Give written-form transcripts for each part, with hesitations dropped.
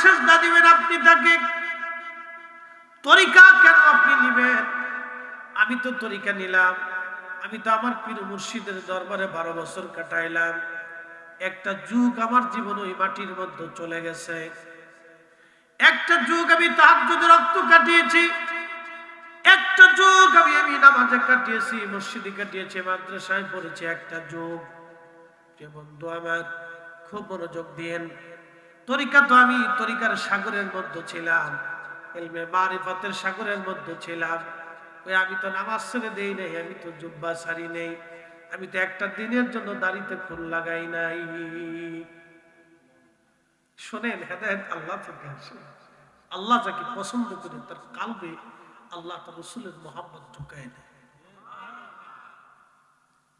সেজদা দিবেন আপনি তাকে, তরিকা কেন আপনি নিবেন? আমি তো তরিকা নিলাম, আমি তো আমার পীর মুর্শিদের দরবারে 12 বছর কাটাইলাম, একটা যুগ আমার জীবন ওই মাটির মধ্যে চলে গেছে, একটা যুগ আমি তাহাজ্জুদে রক্ত কাটিয়েছি, একটা যুগ আমি নামাজে কাটিয়েছি, মসজিদে কাটিয়েছি, মাদ্রাসায় পড়েছি, একটা যুগ। যে বন্ধু আমার খুব মনোযোগ দিয়েন, তরিকা তো আমি তরিকার সাগরের মধ্যে ছিলাম, ইলমে মারিফাতের সাগরের মধ্যে ছিলাম। ওই আমি তো নামাজ ছেড়ে দেই নাই, আমি তো জুব্বা ছাড়ি নেই, আমি তো একটা দিনের জন্য দাড়িতে ফুল লাগাই নাই। শোনেন, হেদায়েত আল্লাহ থেকে আসে। আল্লাহ যাকে পছন্দ করে তার কালবে আল্লাহ তার রাসূলের মুহাব্বত ঢুকায় দেয়।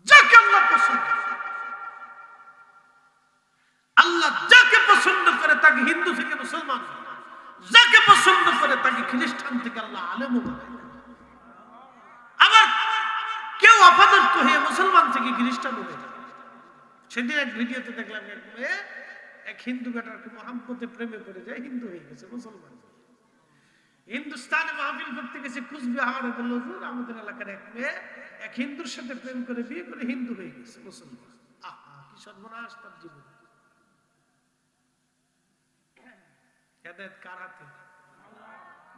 যাকে আল্লাহ পছন্দ, আল্লাহ যাকে পছন্দ করে তাকে হিন্দু থেকে মুসলমান, যাকে পছন্দ করে তাকে খ্রিস্টান থেকে আল্লাহ আলেম বানায়। আবার কেউ আপাদত্ত হয়ে মুসলমান থেকে খ্রিস্টান হয়ে যায়। সেদিন এক ভিডিওতে দেখলাম এক হিন্দু বেটাকে মোহাম্মদে প্রেমে করে যায়, হিন্দু হয়ে গেছে মুসলমান। হিন্দুস্তানে মাহফিল করতে গেছে, কুচবিহারে বলল হুজুর আমাদের এলাকার এক মেয়ে এক হিন্দুর সাথে প্রেম করে বিয়ে করে হিন্দু হয়ে গেছে মুসলমান। আহা কি সর্বনাশ তার জীবন। হেদায়েত কার হাতে?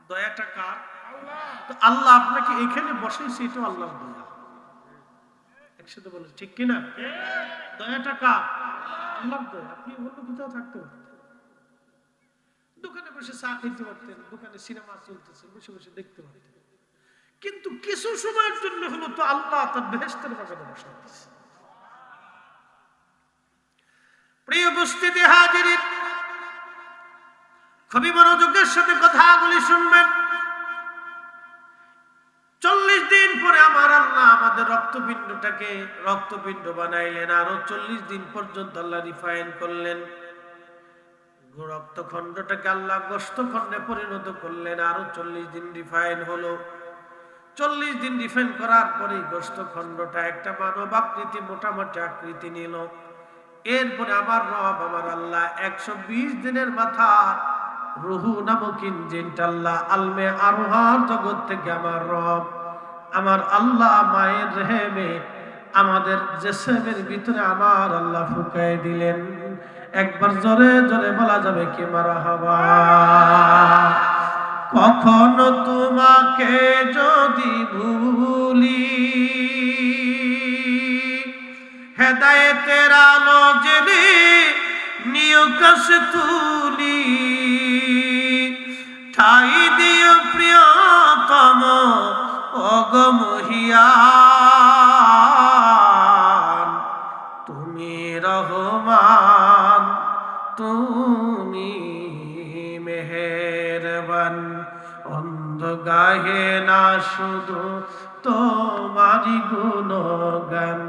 দয়াটা কার? তো আল্লাহ আপনাকে এখানে বসাইছে, এটা আল্লাহর দয়া। একসাথে বলে ঠিক কিনা? দয়াটা কার? আল্লাহর দয়া। আপনি অন্য কোথাও থাকতে পারতেন, দোকানে বসে চা খেতে পারতেন, দোকানে সিনেমা চলতেছে বসে বসে দেখতে পারতেন, কিন্তু কিছু সময়ের জন্য হলো তো আল্লাহ তার বেহেশতের বাগানে বসাই দিয়েছে। প্রিয় উপস্থিতি হাজিরিন, খুবই মনোযোগের সাথে কথাগুলি শুনবেন। 40 দিন পরে আমার আল্লাহ আমাদের রক্তপিণ্ডটাকে রক্তপিণ্ড বানাইলেন, আরো 40 দিন পর্যন্ত আল্লাহ রিফাইন করলেন। রক্তখণ্ডটাকে আল্লাহ গোশতখণ্ডে পরিণত করলেন, আরো 40 দিন রিফাইন হলো। 40 দিন রিফাইন করার পরে গোশতখণ্ডটা একটা মানব আকৃতি, মোটামুটি আকৃতি নিল। এরপরে আমার রব আমার আল্লাহ 120 দিনের মাথা রুহু নামক ইঞ্জিনটা আল্লাহ আলমে আরোহার জগৎ থেকে আমার রব আমার আল্লাহ মায়ের রেহেমে আমাদের জিসমের ভিতরে আমার আল্লাহ ফুঁকায় দিলেন। একবার জোরে জোরে বলা যাবে কি মারহাবা। কখনো তোমাকে যদি ভুলি, হেদায়েতের আলো জেলে নিয় কাছে তুলি, ঠাই দিও প্রিয়তম অগমহিয়ান, তুমি রহমান তুমি মেহেরবান। অন্ধ গাহে না শুধু তোমারি গুণগান,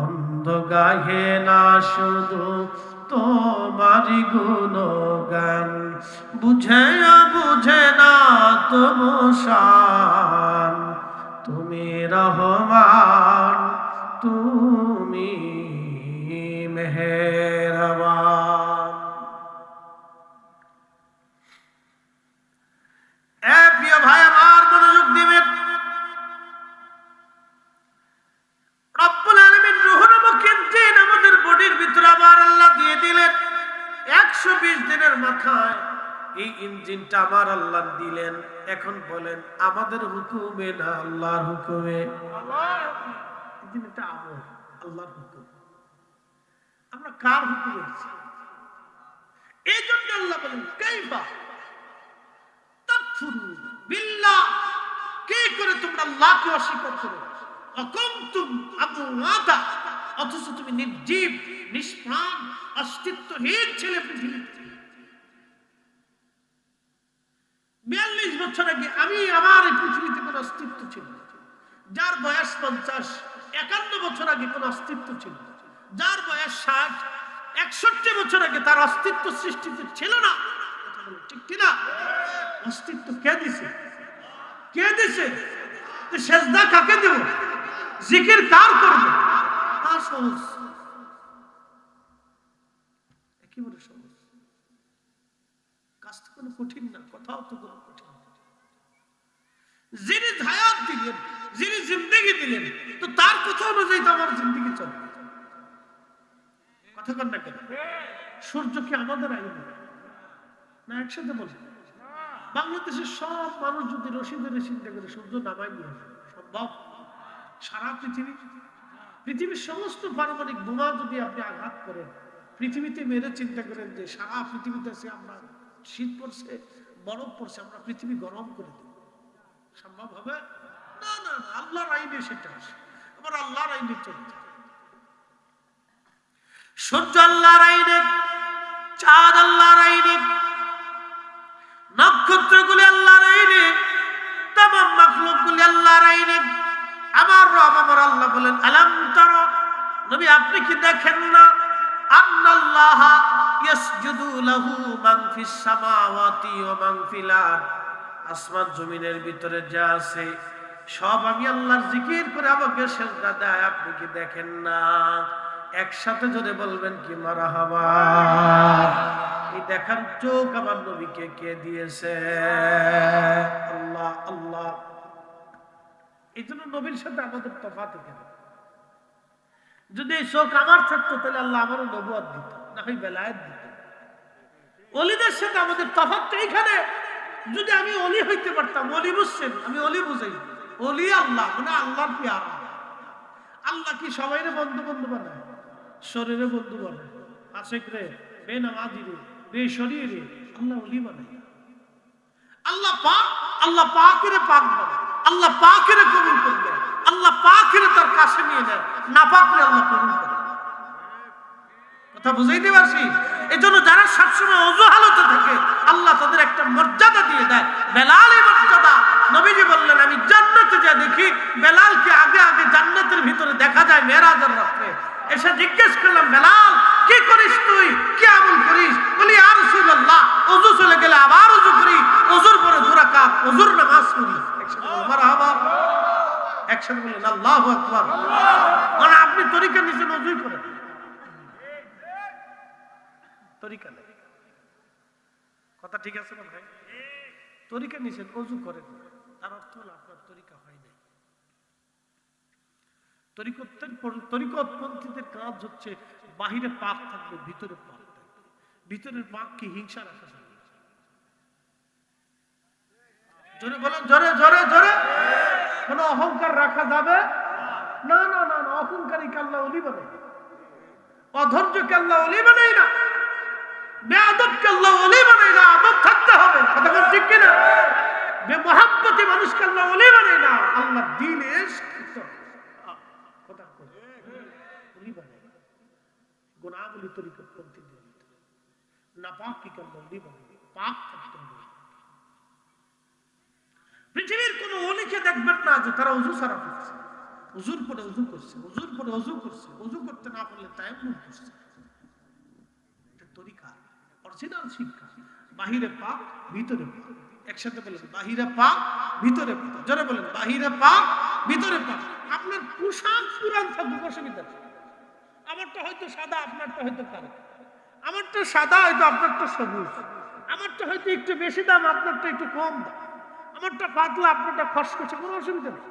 অন্ধ গাহে না শুধু তোমারি গুণগান, বুঝে বুঝে না তবু শান, তুমি রহমান তুমি মেহেরবান। প্রিয় ভাই আমার মনোযোগ দিবেন। রব্বুল আলামিন রূহ নামক ইঞ্জিন আমাদের বডির ভিতরে আমার আল্লাহ দিয়ে দিলেন। 120 দিনের মাথায় এই ইঞ্জিনটা আমার আল্লাহ দিলেন। এখন বলেন আমাদের হুকুমে না আল্লাহর হুকুমে? আল্লাহর হুকুমে। ইঞ্জিনটা আল্লাহর হুকুম। আমরা কার হুকুমে আছি? এই জন্য আল্লাহ বলেন কাইফা তাকফুরুন বিল্লাহ, কি করে তোমরা আল্লাহকে অস্বীকার করো? অকুনতুম আমওয়াতা, অথচ তুমি নির্জীব নিষ্প্রাণ অস্তিত্বহীন ছিলে পৃথিবীতে। 42 বছর আগে আমি আমার এই পৃথিবীতে কোনো অস্তিত্ব ছিল না। যার বয়স 50, 51 বছর আগে কোনো অস্তিত্ব ছিল না। যার বয়স 60, 61 বছর আগে তার অস্তিত্ব সৃষ্টিতে ছিল না। ঠিক কিনা? অস্তিত্ব কে দিছে? কে দিছে? সেজদা কাকে দেব? জিকির কার করব? সহজ, একেবারে সহজ। কাজ তো কোনো কঠিন না, কথাও তো কোনো কঠিন না। যিনি হায়াত দিলেন, যিনি জিন্দেগি দিলেন, তো তার কথা অনুযায়ী তো আমার জিন্দেগি চলে। কথা কন না কেন? সূর্য কি আমাদের আইন না? একসাথে বলি, বাংলাদেশের সব মানুষ যদি রশি ধরে চিন্তা করে সূর্য নামাই নিয়ে আসে, সম্ভব? সারা পৃথিবীর সমস্ত পারমাণবিক বোমা যদি আপনি আঘাত করেন, পৃথিবীতে মেরে চিন্তা করেন যে সারা পৃথিবীতে আছে, আমরা শীত পড়ছে, বরফ পড়ছে, আমরা পৃথিবী গরম করে দেব, সম্ভব হবে? না না না, আল্লাহর আইনে সেটা আসে। আবার আল্লাহর আইনে চলতে, সূর্য আল্লাহর আইনে, চাঁদ আল্লাহর আইনে, নক্ষত্রগুলি আল্লাহর আইনে, তামাম মাখলুকগুলি আল্লাহর আইনে। আমার রব আমার আল্লাহ বলেন, আলাম তারা, নবী আপনি কি দেখেন না, আন্নাল্লাহ ইয়াসজুদু লাহু মান ফিস সামাওয়াতি ওয়া মান ফিল আরদ, আসমান জমিনের ভিতরে যা আছে সব আমি আল্লাহর জিকির করে আমাকে সিজদা দেয়, আপনি কি দেখেন না? একসাথে জোরে বলবেন কি মারহাবা। এই দেখার চোখ আমার নবীকে কে দিয়েছে? আল্লাহ আল্লাহ। এই জন্য নবীর সাথে আমাদের তফাৎ কেন? যদি এই চোখ আমার থাকতো তাহলে আল্লাহ আমারও নবুয়ত দিত, না হয় বেলায়েত দিত। ওলিদের সাথে আমাদের তফাৎটা এইখানে। যদি আমি ওলি হইতে পারতাম, ওলি বুঝছেন, আমি ওলি বুঝাই, ওলি আল্লাহ মানে আল্লাহর পেয়ারা। আল্লাহ কি সবাইরে বন্ধু বন্ধু বানায়? শরীরে বন্ধু বানায়, আশেক রে, বেনামাজি রে, বেশরীর রে আল্লাহ ওলি বানায়। আল্লাহ পাক, আল্লাহ পাকের পাক বানায়, আল্লাহ পাকের কবুল করবে, আল্লাহ পাকের তার কাছে নিয়ে নেয়, না পাকলে আল্লাহ কবুল করে। কথা বুঝাইতে পারছি? এই জন্য যারা সবসময় ওযু হালতে থাকে আল্লাহ তাদের একটা মর্যাদা দিয়ে দেয়, বেলালের মর্যাদা। নবীজি বললেন, আমি জান্নাতে যা দেখি বেলালকে আগে আগে জান্নাতের ভিতরে দেখা যায় মেরাজের রাতে। এসে জিজ্ঞেস করলাম, বেলাল কি করিস তুই, কি আমল করিস? বলি ইয়া রাসূলুল্লাহ, ওযু চলে গেলে আবার ওযু করি, ওযুর পরে 2 রাকাত ওযুর নামাজ পড়ি। একসাথে বলেন মারহাবা, একসাথে বলেন আল্লাহু আকবার। মানে আপনি তরিকা নিছেন, ওযুই করেন, তরিকা নেই। কথা ঠিক আছে না ভাই? তরিকা নিছেন, ওযু করেন, তার অর্থ হলো আপনার তরিকা হয় নাই। তরিকতপন্থীদের কাজ হচ্ছে বাহিরে পাপ থাকবে, ভিতরে পাপ থাকবে। ভিতরের পাপ কি? হিংসা রাখা যাবে। জোরে বলেন, জোরে জোরে জোরে। কোন অহংকার রাখা যাবে না না না না। অহংকারীকে আল্লাহ ওলি বানায়, অধৈর্যকে আল্লাহ ওলি বানায় না, বেয়াদবকে আল্লাহ ওলি বানায় না। আদব থাকতে হবে, কথা বল ঠিক কিনা? বেমুহাব্বতি মানুষকে আল্লাহ ওলি বানায় না, আল্লাহ দ্বীনে ইশক কথা বল ওলি বানায়। গুনাহগুলি তরিকতপন্থীদের ভিতরে, নাপাককে আল্লাহ ওলি বানায়, পাক থাকতে হবে। পৃথিবীর কোন ওলিকে দেখবেন না যে তারা ওযু ছাড়া করছে, ওযুর পরে ওযু করছে, ওযুর পরে ওযু করছে, ওযু করতে না পারলে তায়াম্মুম করছে। এটা তরিকা, অরিজিনাল শিক্ষা। বাহিরে পাক, ভিতরে পাক। একসাথে বলেন, বাহিরে পাক, ভিতরে পাক। জোরে বলেন, বাহিরে পাক, ভিতরে পাক। আপনার পোশাক পুরান থাকুক, অসুবিধা নেই। আমারটা হয়তো সাদা, আপনারটা হয়তো কালো। আমারটা সাদা, হয়তো আপনারটা সবুজ। আমারটা হয়তো একটু বেশি দাম, আপনারটা একটু কম দাম। আমারটা পাতলা, আপনারটা খসখসে, কোনো অসুবিধা নেই।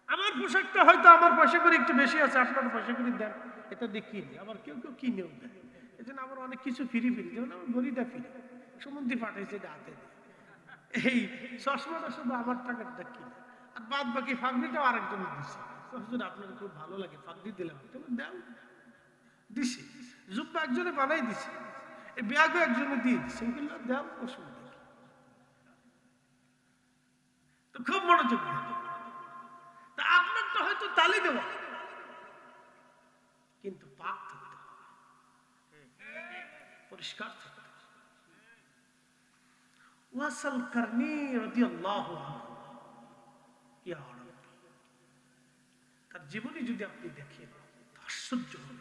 আমার পোশাকটা হয়তো আমার পয়সা করে একটু বেশি আছে, আপনার পয়সা করে দেন, এটা দিয়ে কিনি। আবার কেউ কেউ কিনেও দেয়। এই জন্য আমার অনেক কিছু ফ্রি যেমন আমার গরিটা ফ্রি, সুমন্তি পাঠাইছে এটা হাতে। এই চশমাটা শুধু আমার টাকাটা কিনে, আর বাদ বাকি ফাঁকনিটাও আরেকজন দিচ্ছে। আপনার খুব ভালো লাগে, ফাঁকনি দিলাম, দেন দিছি। জুব্বা একজনে বানাই দিছে, এই ব্যাগও একজনে দিয়ে দিচ্ছে, দেন, অসুবিধা। তো খুব মনোযোগ, আপনার তো হয়তো তালি দেওয়া, কিন্তু পাক থাকতে হবে, পরিষ্কার থাকতে হবে। ওয়াসাল কারনি রাদিয়াল্লাহু আনহু, ইয়া রাব্বি, তার জীবনী যদি আপনি দেখেন আশ্চর্য হবে।